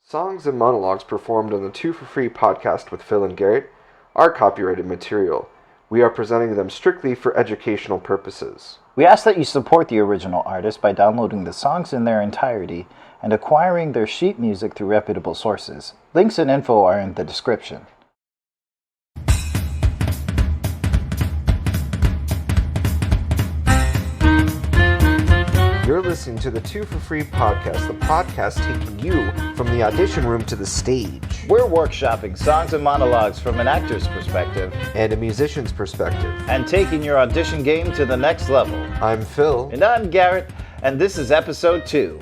Songs and monologues performed on the Two for Free podcast with Phill and Garett are copyrighted material. We are presenting them strictly for educational purposes. We ask that you support the original artist by downloading the songs in their entirety and acquiring their sheet music through reputable sources. Links and info are in the description. You're listening to the Two for Free podcast, the podcast taking you from the audition room to the stage. We're workshopping songs and monologues from an actor's perspective And a musician's perspective. and taking your audition game to the next level. I'm Phill. And I'm Garrett, and this is episode 2.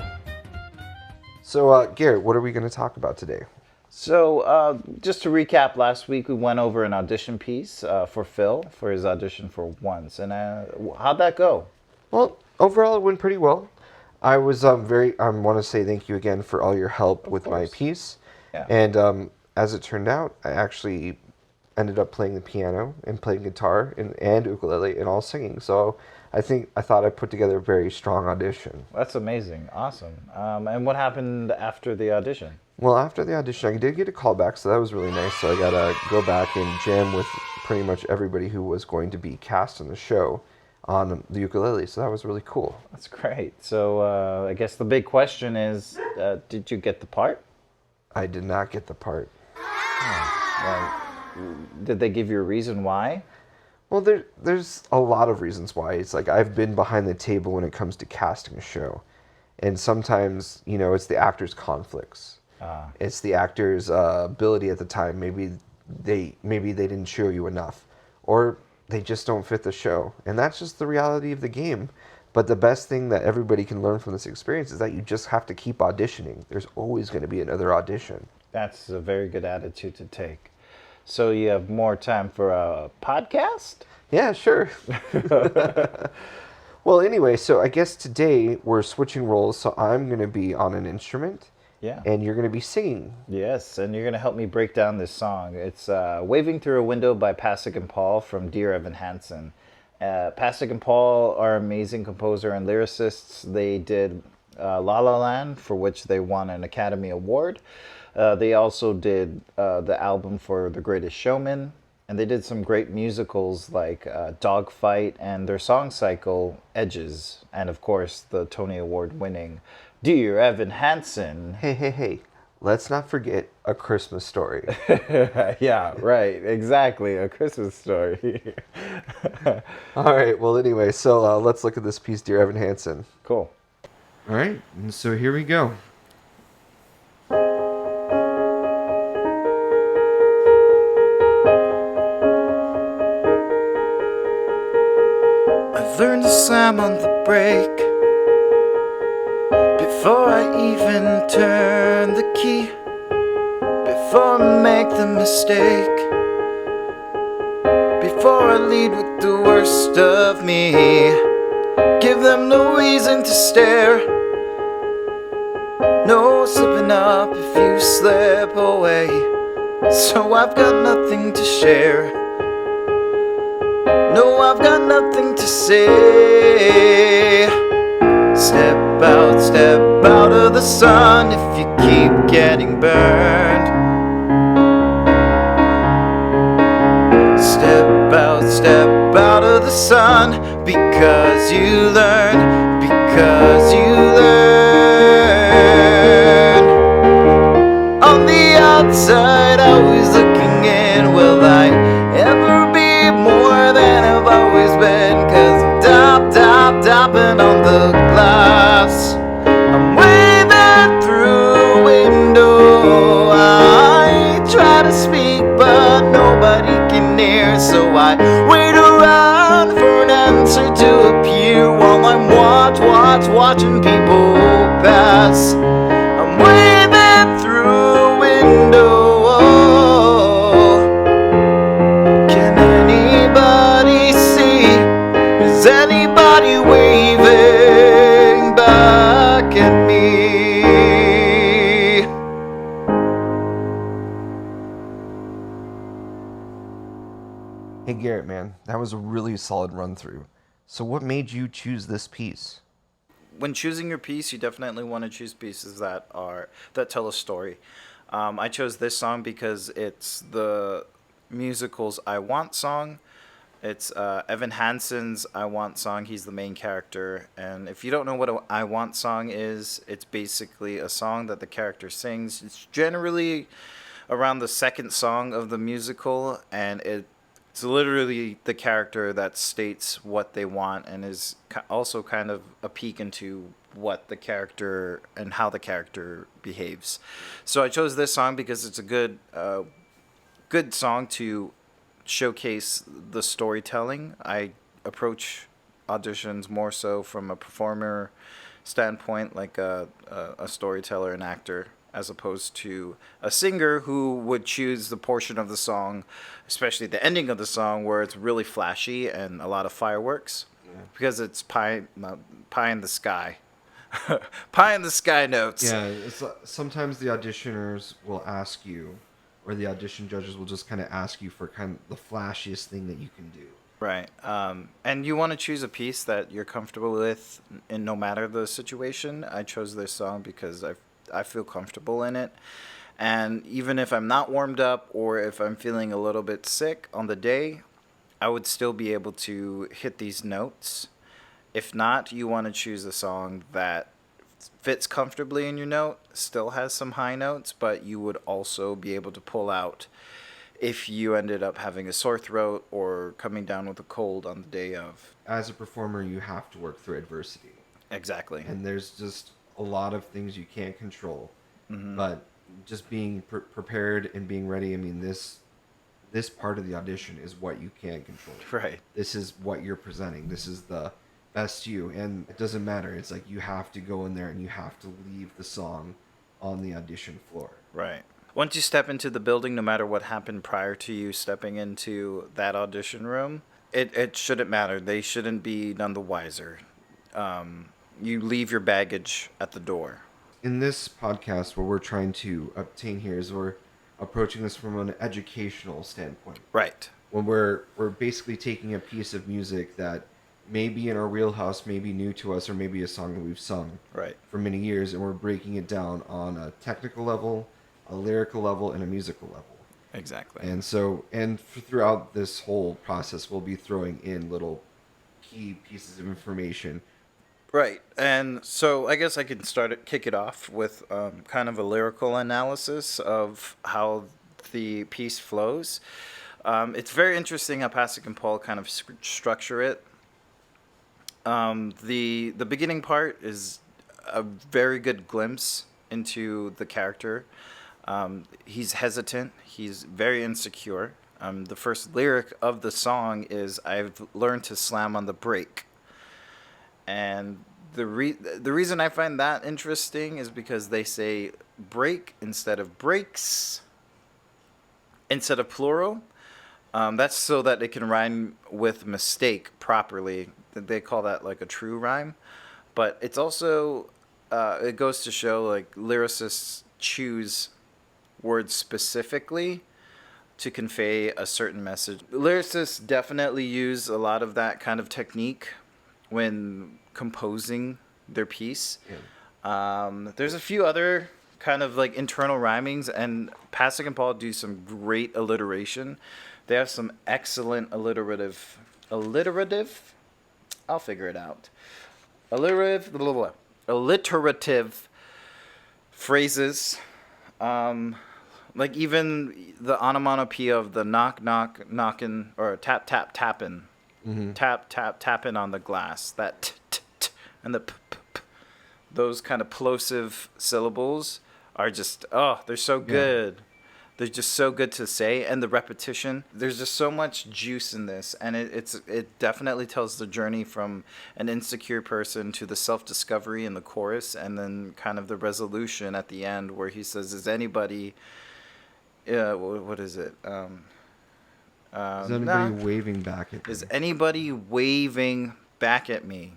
So, Garrett, what are we going to talk about today? So, just to recap, last week we went over an audition piece for Phill for his audition for Once. And how'd that go? Well, overall, it went pretty well. I was I want to say thank you again for all your help with my piece. Yeah. And as it turned out, I actually ended up playing the piano and playing guitar and ukulele and all singing. So I thought I put together a very strong audition. That's amazing. Awesome. And what happened after the audition? Well, after the audition, I did get a call back, so that was really nice. So I got to go back and jam with pretty much everybody who was going to be cast in the show on the ukulele, so that was really cool. That's great. So I guess the big question is, did you get the part? I did not get the part. Well, did they give you a reason why? Well, there's a lot of reasons why. It's like I've been behind the table when it comes to casting a show. And sometimes, it's the actor's conflicts. It's the actor's ability at the time. Maybe they didn't show you enough. Or they just don't fit the show. And that's just the reality of the game. But the best thing that everybody can learn from this experience is that you just have to keep auditioning. There's always going to be another audition. That's a very good attitude to take. So you have more time for a podcast? Yeah, sure. Well, anyway, so I guess today we're switching roles. So I'm going to be on an instrument. Yeah. And you're going to be singing. Yes, and you're going to help me break down this song. It's Waving Through a Window by Pasek and Paul from Dear Evan Hansen. Pasek and Paul are amazing composer and lyricists. They did La La Land, for which they won an Academy Award. They also did the album for The Greatest Showman. And they did some great musicals like Dogfight and their song cycle, Edges. And of course, the Tony Award winning Dear Evan Hansen. Hey. Let's not forget A Christmas Story. Yeah, right. Exactly. A Christmas Story. All right. Well, anyway, so let's look at this piece, Dear Evan Hansen. Cool. All right. And so here we go. I've learned to slam on the brake before I even turn the key, before I make the mistake, before I lead with the worst of me. Give them no reason to stare, no slipping up if you slip away. So I've got nothing to share, no, I've got nothing to say. Step out of the sun if you keep getting burned. Step out of the sun because you learn, On the outside, always looking in, will I ever be more than I've always been? 'Cause I'm tapping on the glass. I'm waving through a window. I try to speak, but nobody can hear. So I wait around for an answer to appear while I'm watching people pass. I'm waving through a window. Can anybody see? Is anybody waving back at me? Hey, Garrett, man, that was a really solid run through. So what made you choose this piece? when choosing your piece, you definitely want to choose pieces that tell a story. I chose this song because it's the musical's I Want song. It's Evan Hansen's I Want song. He's the main character. And if you don't know what a I Want song is, it's basically a song that the character sings. It's generally around the second song of the musical, and it's literally the character that states what they want and is also kind of a peek into what the character and how the character behaves. So I chose this song because it's a good song to showcase the storytelling. I approach auditions more so from a performer standpoint, like a storyteller and actor, as opposed to a singer who would choose the portion of the song, especially the ending of the song, where it's really flashy and a lot of fireworks, because it's pie in the sky. Pie in the sky notes. Yeah, sometimes the auditioners will ask you, or the audition judges will just kind of ask you for kind of the flashiest thing that you can do. Right. And you want to choose a piece that you're comfortable with, and no matter the situation. I chose this song because I feel comfortable in it. And even if I'm not warmed up or if I'm feeling a little bit sick on the day, I would still be able to hit these notes. If not, you want to choose a song that fits comfortably in your note, still has some high notes, but you would also be able to pull out if you ended up having a sore throat or coming down with a cold on the day of. As a performer, you have to work through adversity. Exactly. And there's just a lot of things you can't control. Mm-hmm. But just being prepared and being ready, I mean, this part of the audition is what you can control. Right. This is what you're presenting. This is the best you. And it doesn't matter. It's like you have to go in there and you have to leave the song on the audition floor. Right. Once you step into the building, no matter what happened prior to you stepping into that audition room, it shouldn't matter. They shouldn't be none the wiser. You leave your baggage at the door. In this podcast, what we're trying to obtain here is we're approaching this from an educational standpoint. Right. When we're basically taking a piece of music that may be in our wheelhouse, may be new to us, or maybe a song that we've sung for many years, and we're breaking it down on a technical level, a lyrical level, and a musical level. Exactly. And so, throughout this whole process, we'll be throwing in little key pieces of information. Right. And so I guess I can kick it off with kind of a lyrical analysis of how the piece flows. It's very interesting how Pasek and Paul kind of structure it. The beginning part is a very good glimpse into the character. He's hesitant. He's very insecure. The first lyric of the song is, "I've learned to slam on the brake." And the reason I find that interesting is because they say break instead of breaks, instead of plural. That's so that it can rhyme with mistake properly. They call that like a true rhyme. But it's also, it goes to show like lyricists choose words specifically to convey a certain message. Lyricists definitely use a lot of that kind of technique when composing their piece. Yeah. There's a few other kind of like internal rhymings, and Pasek and Paul do some great alliteration. They have some excellent alliterative, I'll figure it out. Alliterative phrases. Like even the onomatopoeia of the knock, knock, knocking, or tap, tap, tapping. Mm-hmm. Tap, tap, tapping on the glass. That t, t, t, and the p, p, p. Those kind of plosive syllables are just, they're so good. Yeah. They're just so good to say. And the repetition, there's just so much juice in this. And it definitely tells the journey from an insecure person to the self-discovery in the chorus, and then kind of the resolution at the end where he says, is anybody... what is it? Is anybody waving back at me? Is anybody waving back at me?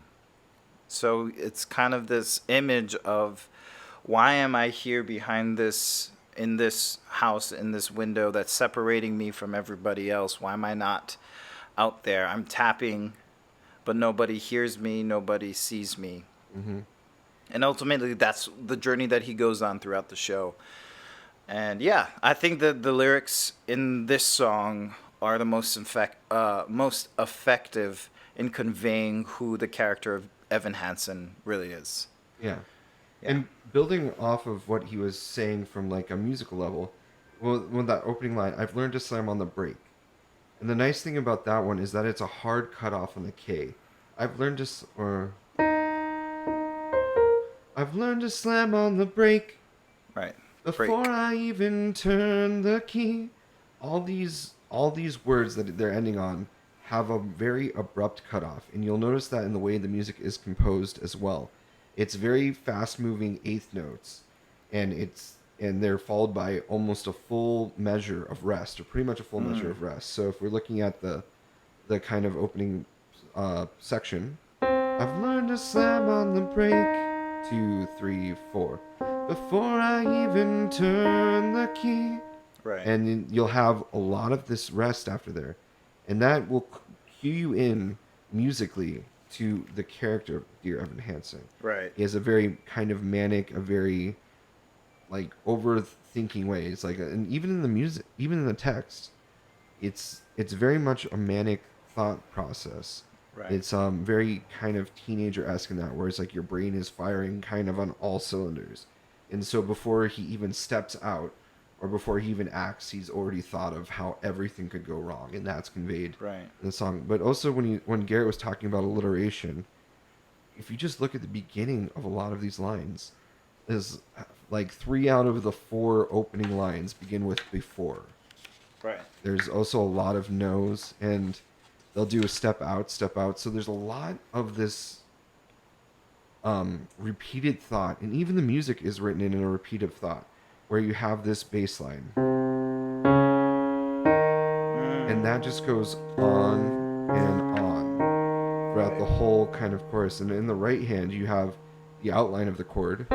So it's kind of this image of, why am I here behind this, in this house, in this window that's separating me from everybody else? Why am I not out there? I'm tapping, but nobody hears me, nobody sees me. And ultimately, that's the journey that he goes on throughout the show. And yeah, I think that the lyrics in this song are the most effective in conveying who the character of Evan Hansen really is. Yeah. And building off of what he was saying from like a musical level, well, when that opening line, I've learned to slam on the brake. And the nice thing about that one is that it's a hard cutoff on the K. I've learned to slam on the brake. Right. Before I even turn the key. All these words that they're ending on have a very abrupt cutoff, and you'll notice that in the way the music is composed as well. It's very fast-moving eighth notes, and they're followed by almost a full measure of rest, or pretty much a full measure of rest. So if we're looking at the kind of opening section, I've learned to slam on the brake. 2, 3, 4. Before I even turn the key. Right. And then you'll have a lot of this rest after there. And that will cue you in musically to the character of Dear Evan Hansen. Right. He has a very kind of manic, a very like overthinking way. It's like, and even in the music, even in the text, it's very much a manic thought process. Right. It's very kind of teenager-esque in that, where it's like your brain is firing kind of on all cylinders. And so before he even steps out, or before he even acts, he's already thought of how everything could go wrong, and that's conveyed in the song. But also when Garett was talking about alliteration, if you just look at the beginning of a lot of these lines, is like 3 out of the 4 opening lines begin with before. Right. There's also a lot of no's, and they'll do a step out. So there's a lot of this repeated thought, and even the music is written in a repeated thought, where you have this bass line. And that just goes on and on throughout the whole kind of chorus. And in the right hand, you have the outline of the chord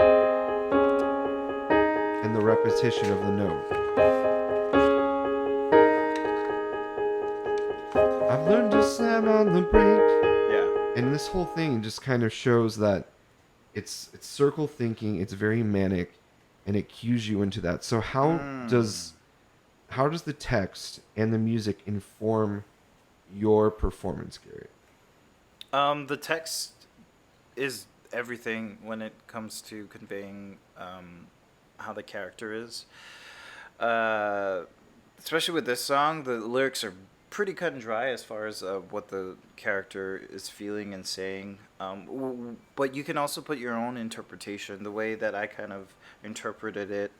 and the repetition of the note. I've learned to slam on the brake. Yeah. And this whole thing just kind of shows that it's circle thinking, it's very manic, and it cues you into that. So how does the text and the music inform your performance, Garett? The text is everything when it comes to conveying how the character is. Especially with this song, the lyrics are pretty cut and dry as far as what the character is feeling and saying. But you can also put your own interpretation. The way that I kind of interpreted it.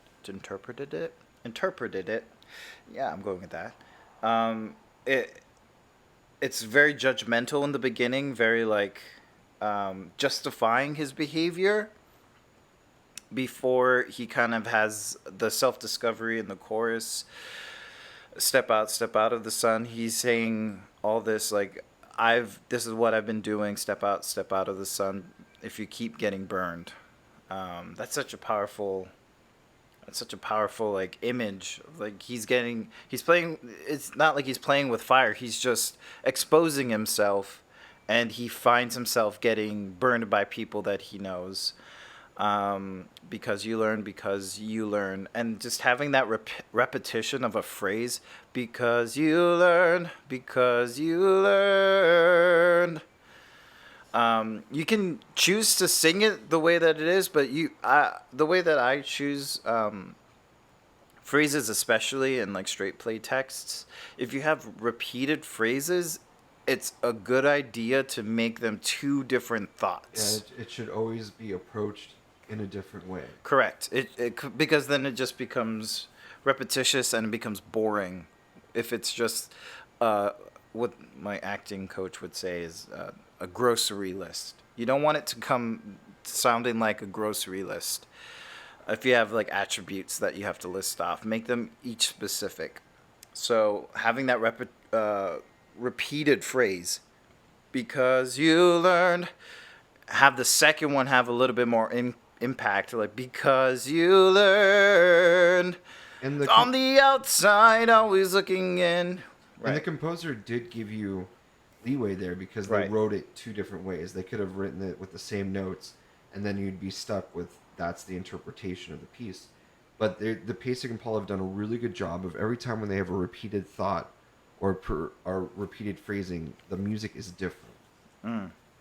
Yeah, I'm going with that. It's very judgmental in the beginning, very like justifying his behavior before he kind of has the self-discovery in the chorus. Step out of the sun. He's saying all this like, this is what I've been doing. Step out of the sun. If you keep getting burned, that's such a powerful like image. Like he's playing. It's not like he's playing with fire. He's just exposing himself, and he finds himself getting burned by people that he knows. Because you learn, and just having that repetition of a phrase, because you learn. You can choose to sing it the way that it is, but the way that I choose phrases, especially in like straight play texts, if you have repeated phrases, it's a good idea to make them 2 different thoughts. Yeah, it should always be approached in a different way. Correct. Because then it just becomes repetitious and it becomes boring. If it's just what my acting coach would say is a grocery list. You don't want it to come sounding like a grocery list. If you have like attributes that you have to list off, make them each specific. So having that repeated phrase, because you learned, have the second one have a little bit more impact, like because you learned, and on the outside always looking in. Right. And the composer did give you leeway there, because they wrote it 2 different ways. They could have written it with the same notes, and then you'd be stuck with that's the interpretation of the piece. But the Pasek and Paul have done a really good job of every time when they have a repeated thought or repeated phrasing, the music is different.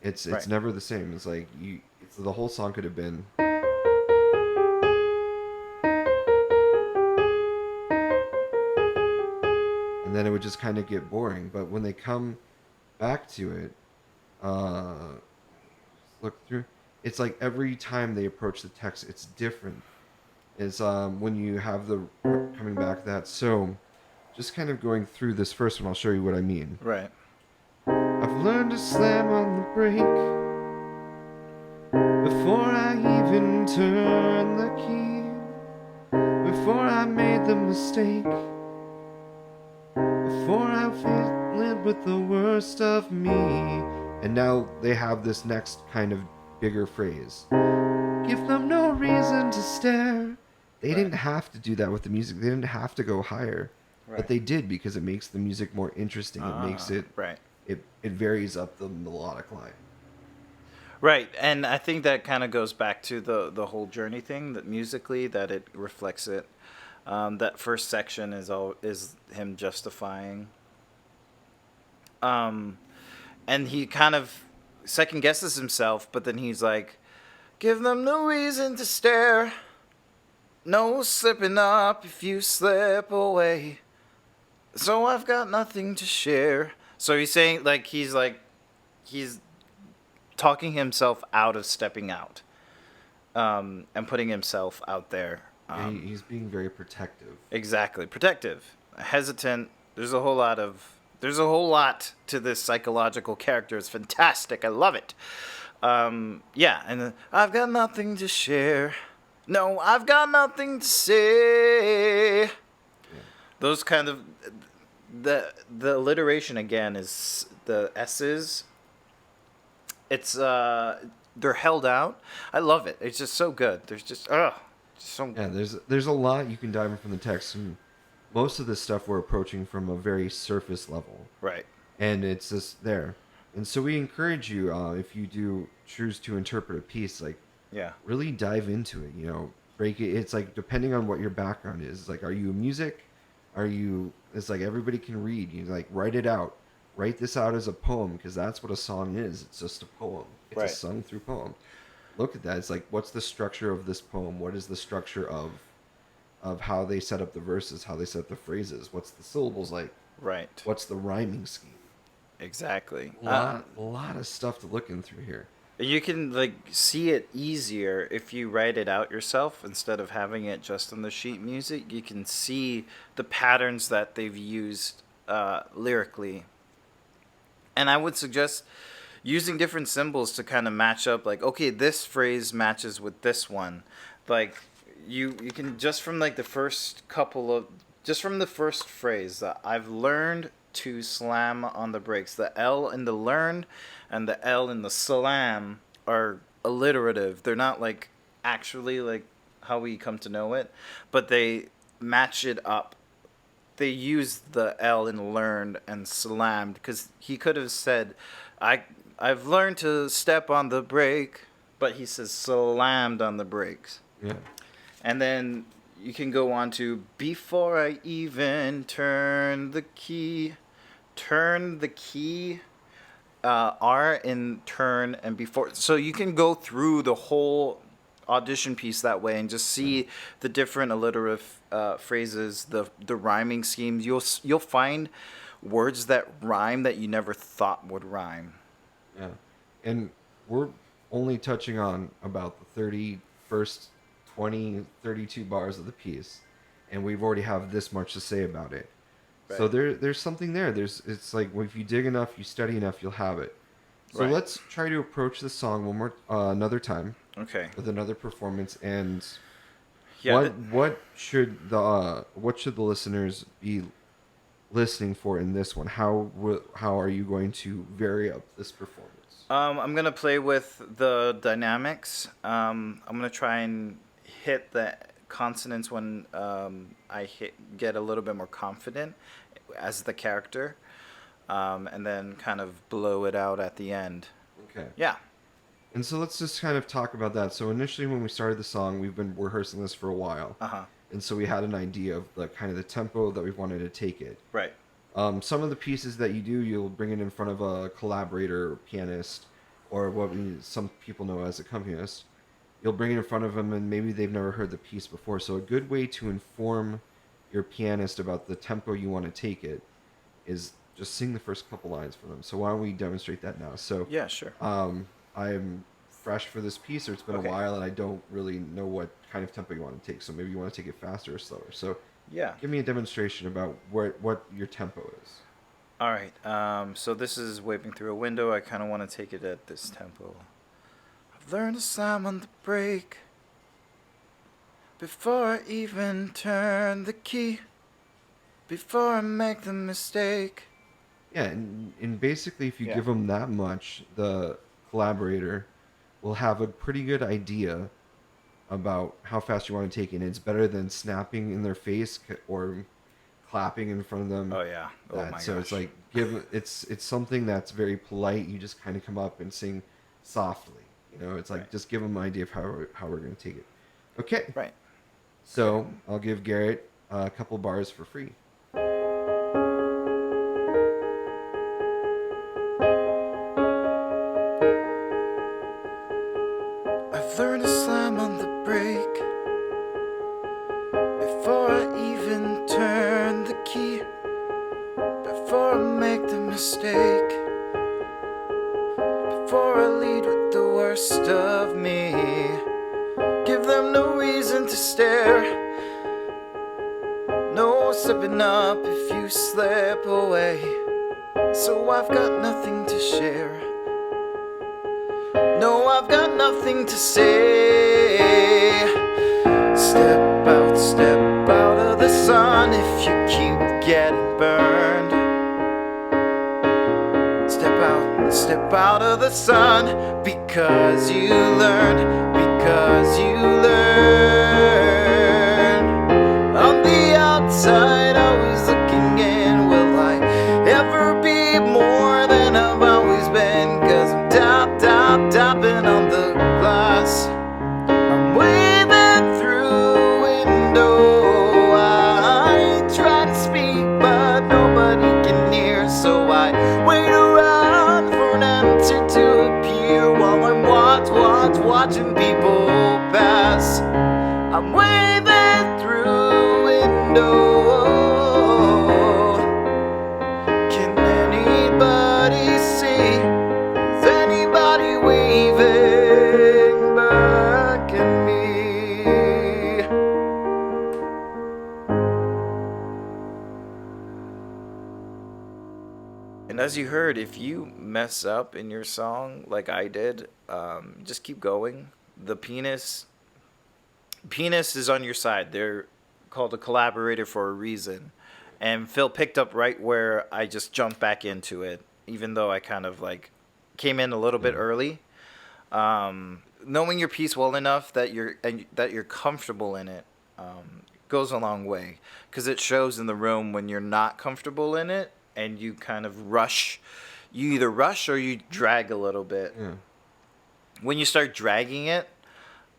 It's Right. never the same. It's like the whole song could have been. And then it would just kind of get boring. But when they come back to it, look through, it's like every time they approach the text, it's different. Is when you have the coming back to that. So, just kind of going through this first one, I'll show you what I mean. Right. I've learned to slam on the brake before I even turn the key, before I made the mistake, before I live with the worst of me. And now they have this next kind of bigger phrase. Give them no reason to stare. They didn't have to do that with the music. They didn't have to go higher. Right. But they did because it makes the music more interesting. It makes it... Right. It varies up the melodic line. Right, and I think that kind of goes back to the whole journey thing, that musically, that it reflects it. That first section is him justifying. And he kind of second guesses himself, but then he's like, give them no reason to stare. No slipping up if you slip away. So I've got nothing to share. So he's saying, he's talking himself out of stepping out, and putting himself out there. He's being very protective. Exactly, protective, hesitant. There's a whole lot to this psychological character. It's fantastic. I love it. Yeah, and I've got nothing to share. No, I've got nothing to say. Yeah. Those kind of the alliteration again is the S's. It's they're held out. I love it. It's just so good. There's just so yeah. There's a lot you can dive in from the text. And most of this stuff we're approaching from a very surface level. Right. And it's just there. And so we encourage you, if you do choose to interpret a piece, really dive into it. Break it. It's like depending on what your background is. Like, are you music? It's like everybody can read. You write it out. Write this out as a poem because that's what a song is. It's just a poem. It's a sung through poem. Look at that. It's like, what's the structure of this poem? What is the structure of how they set up the verses? How they set up the phrases? What's the syllables like? Right. What's the rhyming scheme? Exactly. A lot of stuff to look in through here. You can see it easier if you write it out yourself instead of having it just on the sheet music. You can see the patterns that they've used lyrically. And I would suggest using different symbols to kind of match up. Okay, this phrase matches with this one. You can just from the first phrase, I've learned to slam on the brakes. The L in the learned and the L in the slam are alliterative. They're not actually how we come to know it, but they match it up. They use the L in learned and slammed because he could have said, I've learned to step on the brake, but he says slammed on the brakes. Yeah. And then you can go on to before I even turn the key, R in turn and before. So you can go through the whole audition piece that way and just see the different alliterative phrases, the rhyming schemes. You'll find words that rhyme that you never thought would rhyme. Yeah. And we're only touching on about the first 20, 32 bars of the piece, and we've already have this much to say about it. Right. So there's something there. It's like if you dig enough, you study enough, you'll have it. So let's try to approach the song one more another time. Okay. With another performance, and yeah, what should the listeners be listening for in this one? How are you going to vary up this performance? I'm gonna play with the dynamics. I'm gonna try and hit the consonants when I get a little bit more confident as the character, and then kind of blow it out at the end. Okay. Yeah. And so let's just kind of talk about that. So initially when we started the song, we've been rehearsing this for a while. And so we had an idea of the kind of the tempo that we wanted to take it. Right. Some of the pieces that you do, you'll bring it in front of a collaborator or pianist, or some people know as accompanist. You'll bring it in front of them, and maybe they've never heard the piece before. So a good way to inform your pianist about the tempo you want to take it is just sing the first couple lines for them. So why don't we demonstrate that now? So Yeah, sure. I'm fresh for this piece, or it's been a while, and I don't really know what kind of tempo you want to take. So maybe you want to take it faster or slower. So yeah, give me a demonstration about what your tempo is. All right. So this is Waving Through a Window. I kind of want to take it at this tempo. I've learned to slam on the brake before I even turn the key, before I make the mistake. Yeah, and basically if you give them that much, the collaborator will have a pretty good idea about how fast you want to take it. And it's better than snapping in their face or clapping in front of them. Oh yeah. Oh my so gosh. it's like it's something that's very polite. You just kind of come up and sing softly. You know, it's like just give them an idea of how we're going to take it. Okay. Right. So I'll give Garrett a couple bars for free. I've learned to slam on the brake before I even turn the key, before I make the mistake, before I lead with the worst of me. Give them no reason to stare, no slipping up if you slip away. So I've got nothing to share. No, I've got nothing to say. Step out of the sun if you keep getting burned. Step out of the sun because you learned, because you learned. On the outside, always looking in. Will I ever be more than I've always been? 'Cause I'm tapping on the glass. I'm waving through a window. I try to speak, but nobody can hear. So I wait around for an answer to appear while I'm watching people pass. I'm waving through a window. Can anybody see? Is anybody waving back at me? And as you heard, if you mess up in your song like I did, just keep going. The pianist is on your side. They're called a collaborator for a reason. And Phill picked up right where I just jumped back into it, even though I kind of like came in a little bit early. Knowing your piece well enough that you're comfortable in it goes a long way, because it shows in the room when you're not comfortable in it and you kind of rush. You either rush or you drag a little bit. Yeah. When you start dragging it,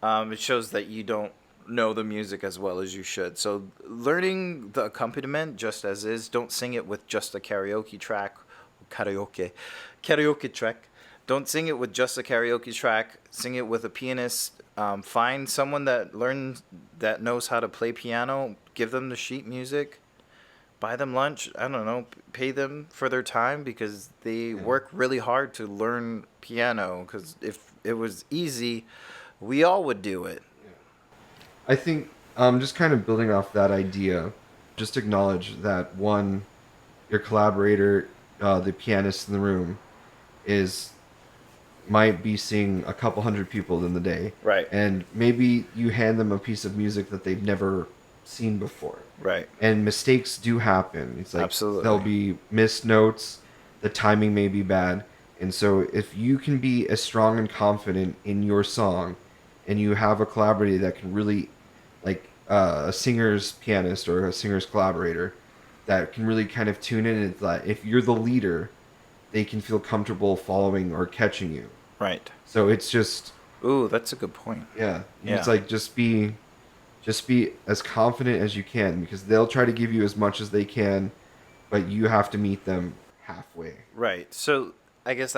it shows that you don't know the music as well as you should. So learning the accompaniment just as is. Don't sing it with just a karaoke track. Karaoke track. Don't sing it with just a karaoke track. Sing it with a pianist. Find someone that knows how to play piano. Give them the sheet music. Buy them lunch. I don't know. Pay them for their time, because they work really hard to learn piano. Because if it was easy, we all would do it. I think just kind of building off that idea, just acknowledge that one, your collaborator, the pianist in the room, might be seeing a couple hundred people in the day. Right. And maybe you hand them a piece of music that they've never seen before. Right. And mistakes do happen. It's like Absolutely. There'll be missed notes, the timing may be bad. And so if you can be as strong and confident in your song, and you have a collaborator that can really, like a singer's pianist or a singer's collaborator, that can really kind of tune in, and that if you're the leader, they can feel comfortable following or catching you. Right. So it's just, Ooh, that's a good point. yeah, Yeah. it's like just be as confident as you can, because they'll try to give you as much as they can, but you have to meet them halfway. Right. So I guess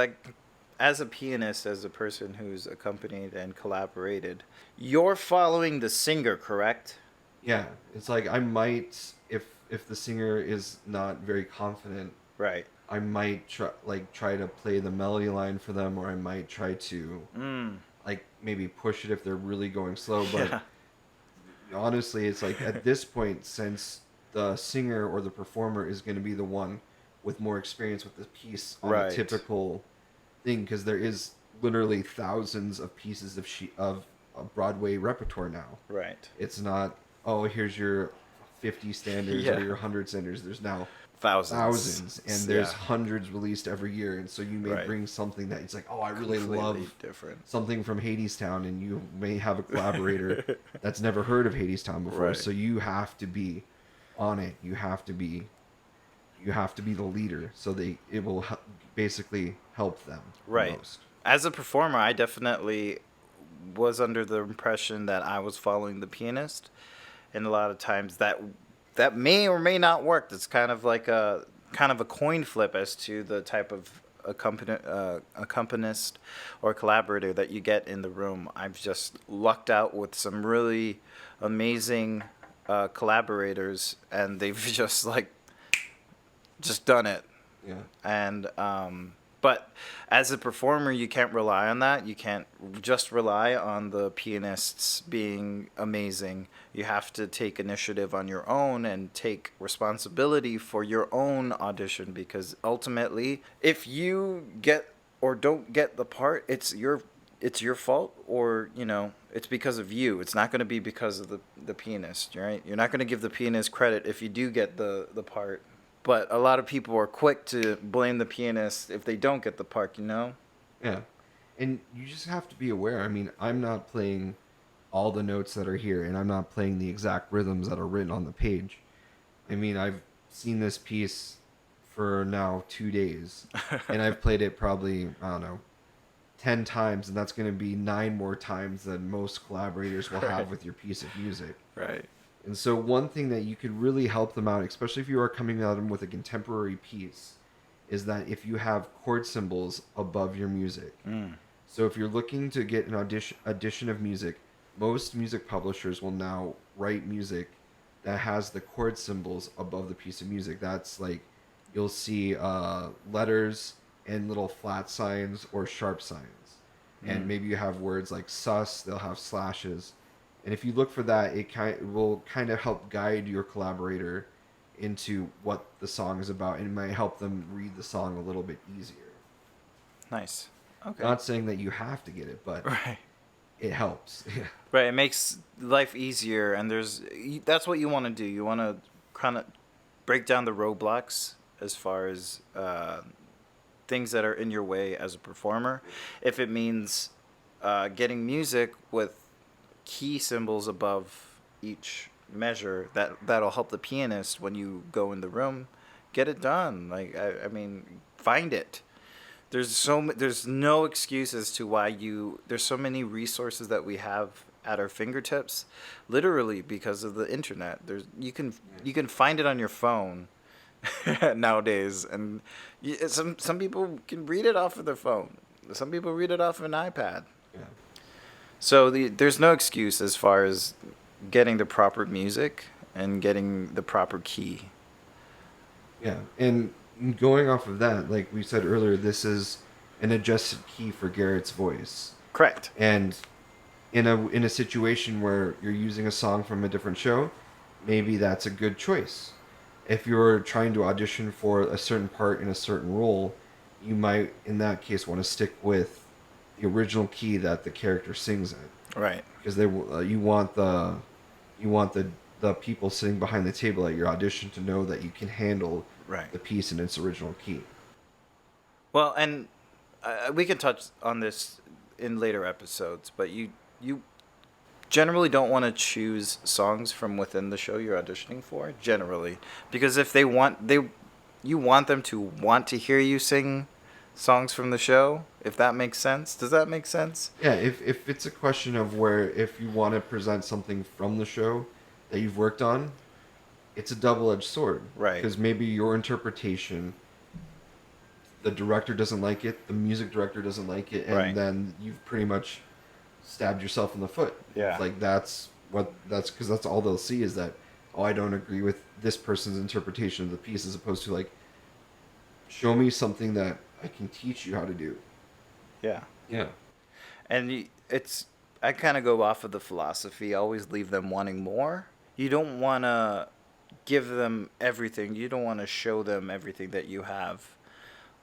as a pianist, as a person who's accompanied and collaborated, you're following the singer, correct? Yeah, it's like I might, if the singer is not very confident, Right. I might try to play the melody line for them, or I might try to like maybe push it if they're really going slow. But Yeah. honestly, it's like at this point, since the singer or the performer is going to be the one with more experience with the piece on a Right. typical thing, because there is literally thousands of pieces of a Broadway repertoire now. Right. It's not, oh, here's your 50 standards Yeah. or your 100 standards. There's now Thousands. and there's Yeah. hundreds released every year, and so you may Right. bring something that it's like, oh, I really Completely love different. something from Hadestown, and you may have a collaborator that's never heard of Hadestown before, Right. so you have to be on it. You have to be the leader, so it will basically help them the Right. most. As a performer, I definitely was under the impression that I was following the pianist, and a lot of times that may or may not work. It's kind of like a coin flip as to the type of accompanist or collaborator that you get in the room. I've just lucked out with some really amazing collaborators, and they've just done it. Yeah. And but as a performer, you can't rely on that. You can't just rely on the pianists being amazing. You have to take initiative on your own and take responsibility for your own audition, because ultimately, if you get or don't get the part, it's your fault, or it's because of you. It's not going to be because of the pianist, right? You're not going to give the pianist credit if you do get the part. But a lot of people are quick to blame the pianist if they don't get the part, Yeah. And you just have to be aware. I mean, I'm not playing all the notes that are here, and I'm not playing the exact rhythms that are written on the page. I mean, I've seen this piece for now 2 days, and I've played it probably, I don't know, 10 times, and that's going to be 9 more times than most collaborators will have with your piece of music. Right. And so one thing that you could really help them out, especially if you are coming at them with a contemporary piece, is that if you have chord symbols above your music. So if you're looking to get an audition of music, most music publishers will now write music that has the chord symbols above the piece of music. That's like, you'll see letters and little flat signs or sharp signs. And maybe you have words like sus, they'll have slashes. And if you look for that, it will kind of help guide your collaborator into what the song is about, and it might help them read the song a little bit easier. Kind Okay. Not saying that you have to get it, but Right. it helps. Right. It makes life easier, and that's what you want to do. You want to kind of break down the roadblocks as far as things that are in your way as a performer. If it means getting music with key symbols above each measure, that'll help the pianist when you go in the room, get it done. Like I mean, find it. There's no excuse as to why there's so many resources that we have at our fingertips, literally because of the internet. You can find it on your phone nowadays, and some people can read it off of their phone. Some people read it off of an iPad. Yeah. So there's no excuse as far as getting the proper music and getting the proper key. Yeah, and going off of that, like we said earlier, this is an adjusted key for Garett's voice. Correct. And in a situation where you're using a song from a different show, maybe that's a good choice. If you're trying to audition for a certain part in a certain role, you might, in that case, want to stick with the original key that the character sings in. Right. Because you want the people sitting behind the table at your audition to know that you can handle Right. the piece in its original key. Well, and we can touch on this in later episodes, but you generally don't want to choose songs from within the show you're auditioning for, generally, because if you want them to want to hear you sing songs from the show, if that makes sense. Does that make sense? Yeah, if it's a question of where if you want to present something from the show that you've worked on, it's a double-edged sword. Right. Because maybe your interpretation, the director doesn't like it, the music director doesn't like it, and Right. then you've pretty much stabbed yourself in the foot. Yeah. Like that's because that's all they'll see is that, oh, I don't agree with this person's interpretation of the piece, as opposed to like, show me something that I can teach you how to do. Yeah. Yeah. And I kind of go off of the philosophy, always leave them wanting more. You don't want to give them everything. You don't want to show them everything that you have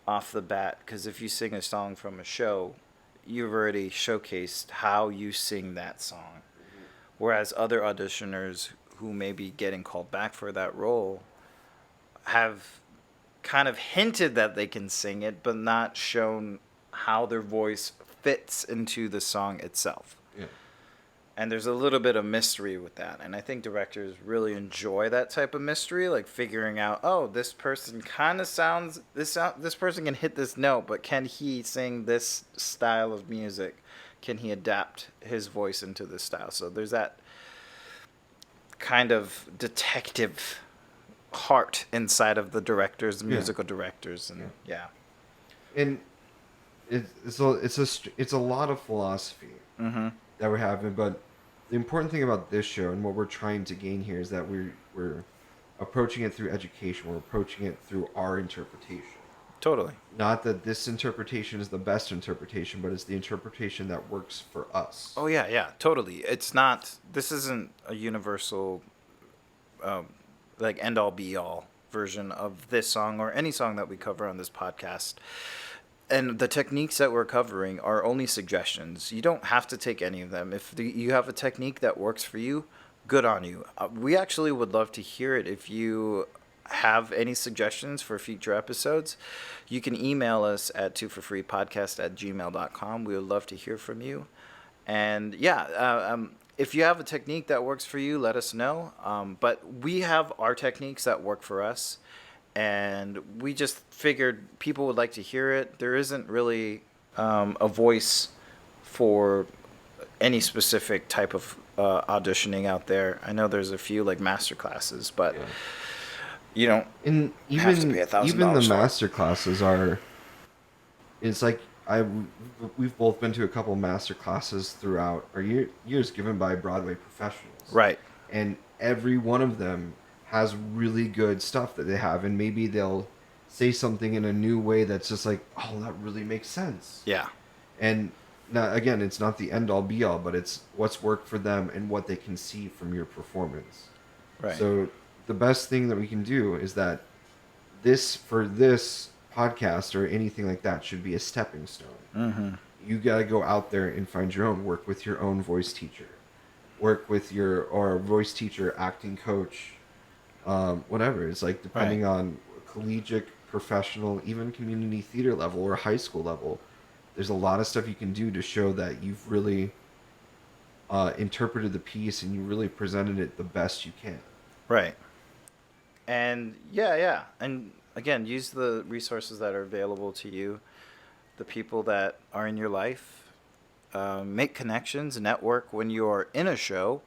off the bat. Because if you sing a song from a show, you've already showcased how you sing that song. Mm-hmm. Whereas other auditioners who may be getting called back for that role have kind of hinted that they can sing it, but not shown how their voice fits into the song itself. Yeah. And there's a little bit of mystery with that. And I think directors really enjoy that type of mystery, like figuring out, oh, this person kind of sounds, this person can hit this note, but can he sing this style of music? Can he adapt his voice into this style? So there's that kind of detective heart inside of the directors, musical directors, and And it's a lot of philosophy that we're having, but the important thing about this show and what we're trying to gain here is that we're approaching it through education. We're approaching it through our interpretation. Totally. Not that this interpretation is the best interpretation, but it's the interpretation that works for us. Oh yeah, totally. It's not. This isn't a universal, like end all be all version of this song or any song that we cover on this podcast. And the techniques that we're covering are only suggestions. You don't have to take any of them. If you have a technique that works for you, good on you. We actually would love to hear it. If you have any suggestions for future episodes, you can email us at twoforfreepodcast@gmail.com. We would love to hear from you. And if you have a technique that works for you, let us know. But we have our techniques that work for us. And we just figured people would like to hear it. There isn't really a voice for any specific type of auditioning out there. I know there's a few like master classes, but you don't have to pay $1,000. Even the master classes are. It's like we've both been to a couple master classes throughout our years given by Broadway professionals. Right. And every one of them has really good stuff that they have, and maybe they'll say something in a new way that's just like, oh, that really makes sense. Yeah. And now, again, it's not the end-all be-all, but it's what's worked for them and what they can see from your performance. Right. So the best thing that we can do is that this podcast or anything like that should be a stepping stone. Mm-hmm. You got to go out there and find your own. Work with your own voice teacher. Work with your voice teacher, acting coach, whatever. It's like depending on collegiate, professional, even community theater level or high school level. There's a lot of stuff you can do to show that you've really interpreted the piece and you really presented it the best you can. Right. And and again, use the resources that are available to you, the people that are in your life. Make connections, network when you're in a show.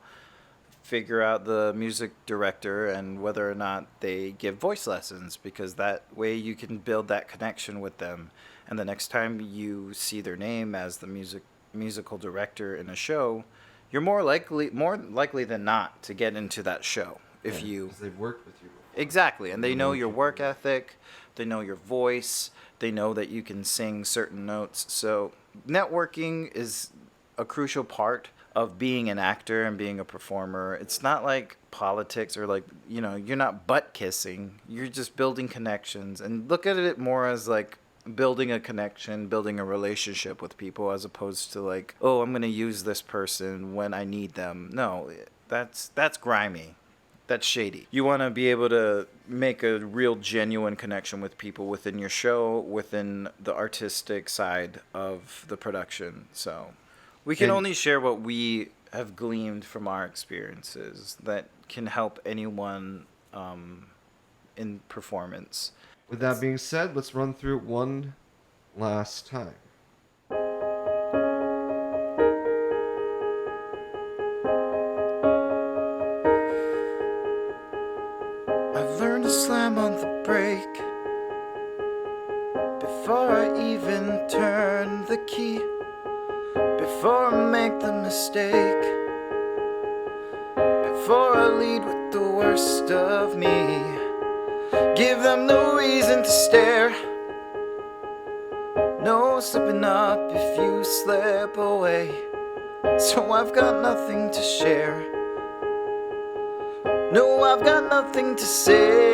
Figure out the music director and whether or not they give voice lessons, because that way you can build that connection with them. And the next time you see their name as the musical director in a show, you're more likely than not to get into that show if because they've worked with you before. Exactly, and they know your work ethic, they know your voice, they know that you can sing certain notes. So networking is a crucial part of being an actor and being a performer. It's not like politics or like, you're not butt kissing. You're just building connections, and look at it more as like building a connection, building a relationship with people, as opposed to like, oh, I'm going to use this person when I need them. No, that's grimy. That's shady. You want to be able to make a real genuine connection with people within your show, within the artistic side of the production. So we can only share what we have gleaned from our experiences that can help anyone in performance. With that being said, let's run through one last time. I've learned to slam on the brake before I even turn the key, before I make the mistake, before I lead with the worst of me. Give them no reason to stare, no slipping up if you slip away. So I've got nothing to share, no, I've got nothing to say.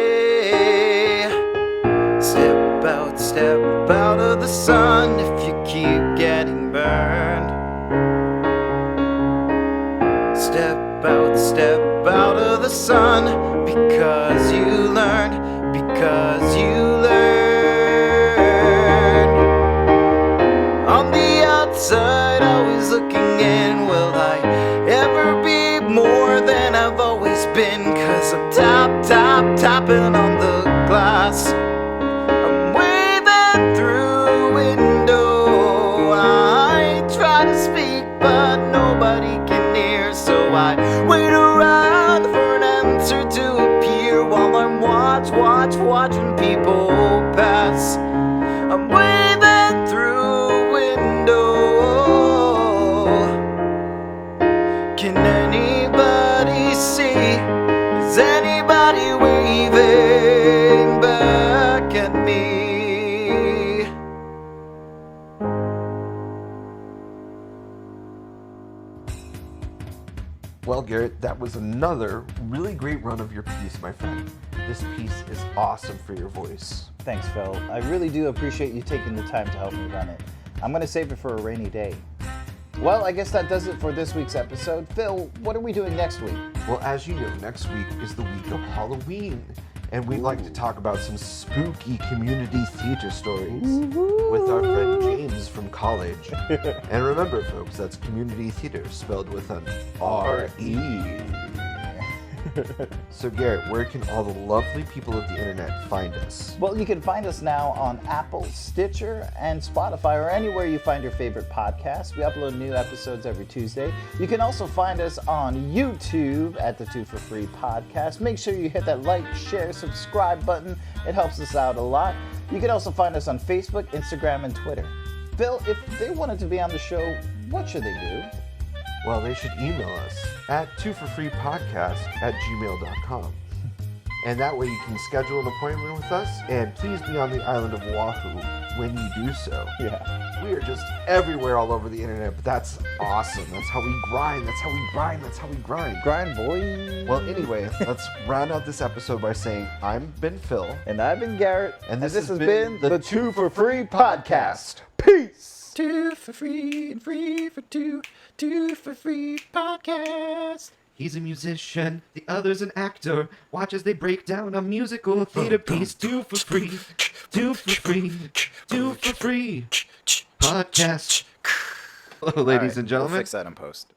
Step out of the sun if you keep getting burned. Step out of the sun because you learned, because you learned. On the outside, always looking in, will I ever be more than I've always been? Cause I'm tapping on the glass. I'm waving through a window. I try to speak, but nobody can hear. So I wait around for an answer to appear while I'm watching people pass. I'm waving through a window. Can anybody see? Is anybody waving back at me? Well, Garrett, that was another really great run of your piece, my friend. This piece is awesome for your voice. Thanks, Phil. I really do appreciate you taking the time to help me run it. I'm going to save it for a rainy day. Well, I guess that does it for this week's episode. Phil, what are we doing next week? Well, as you know, next week is the week of Halloween, and we'd like to talk about some spooky community theater stories with our friend James from college. And remember, folks, that's community theater spelled with an R-E. So, Garrett, where can all the lovely people of the internet find us? Well, you can find us now on Apple, Stitcher, and Spotify, or anywhere you find your favorite podcasts. We upload new episodes every Tuesday. You can also find us on YouTube at the Two for Free podcast. Make sure you hit that like, share, subscribe button. It helps us out a lot. You can also find us on Facebook, Instagram, and Twitter. Phil, if they wanted to be on the show, what should they do? Well, they should email us at twofrfreepodcast@gmail.com. And that way you can schedule an appointment with us, and please be on the island of Oahu when you do so. Yeah. We are just everywhere all over the internet, but that's awesome. That's how we grind. That's how we grind. That's how we grind. Grind, boy. Well, anyway, let's round out this episode by saying I'm Ben Phill. And I've been Garrett. And this has has been been the Two for Free podcast. Peace. Two for free and free for two. Two for Free podcast. He's a musician, the other's an actor. Watch as they break down a musical theater piece. Two for free, two for free, two for free podcast. Hello, ladies and We'll gentlemen. fix that in post.